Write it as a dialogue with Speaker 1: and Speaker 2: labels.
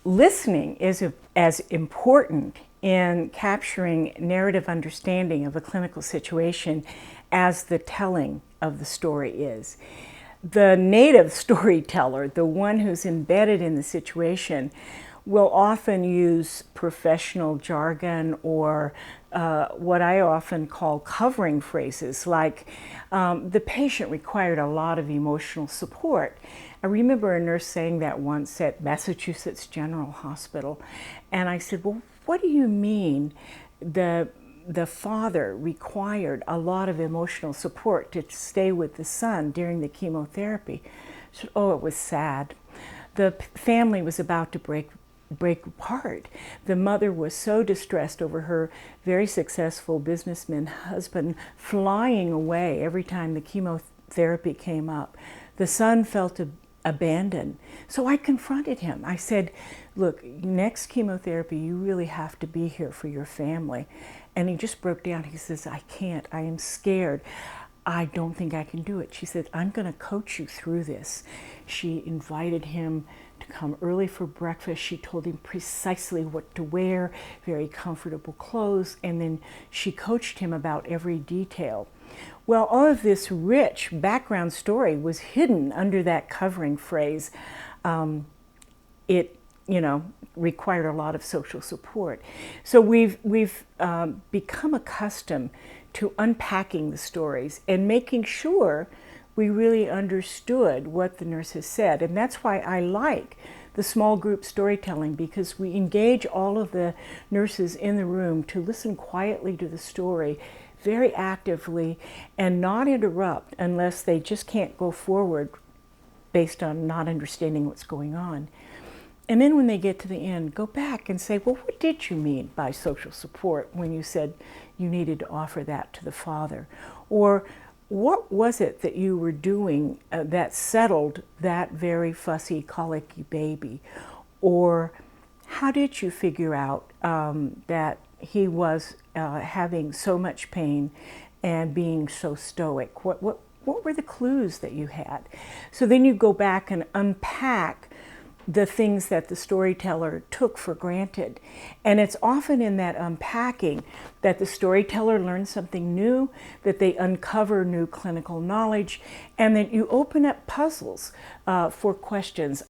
Speaker 1: listening is as important in capturing narrative understanding of a clinical situation as the telling of the story is. The native storyteller, the one who's embedded in the situation, will often use professional jargon or what I often call covering phrases, like the patient required a lot of emotional support. I remember a nurse saying that once at Massachusetts General Hospital, and I said, well, what do you mean the father required a lot of emotional support to stay with the son during the chemotherapy? She said, oh, it was sad. The family was about to break apart. The mother was so distressed over her very successful businessman husband flying away every time the chemotherapy came up. The son felt abandoned. So I confronted him. I said, look, next chemotherapy, you really have to be here for your family. And he just broke down. He says, I can't. I am scared. I don't think I can do it. She said, I'm going to coach you through this. She invited him to come early for breakfast. She told him precisely what to wear, very comfortable clothes, and then she coached him about every detail. Well, all of this rich background story was hidden under that covering phrase. It required a lot of social support. So we've become accustomed to unpacking the stories and making sure we really understood what the nurses said. And that's why I like the small group storytelling, because we engage all of the nurses in the room to listen quietly to the story very actively and not interrupt unless they just can't go forward based on not understanding what's going on. And then when they get to the end, go back and say, well, what did you mean by social support when you said you needed to offer that to the father? Or what was it that you were doing that settled that very fussy, colicky baby? Or how did you figure out that he was having so much pain and being so stoic? What were the clues that you had? So then you go back and unpack the things that the storyteller took for granted. And it's often in that unpacking that the storyteller learns something new, that they uncover new clinical knowledge, and that you open up puzzles for questions.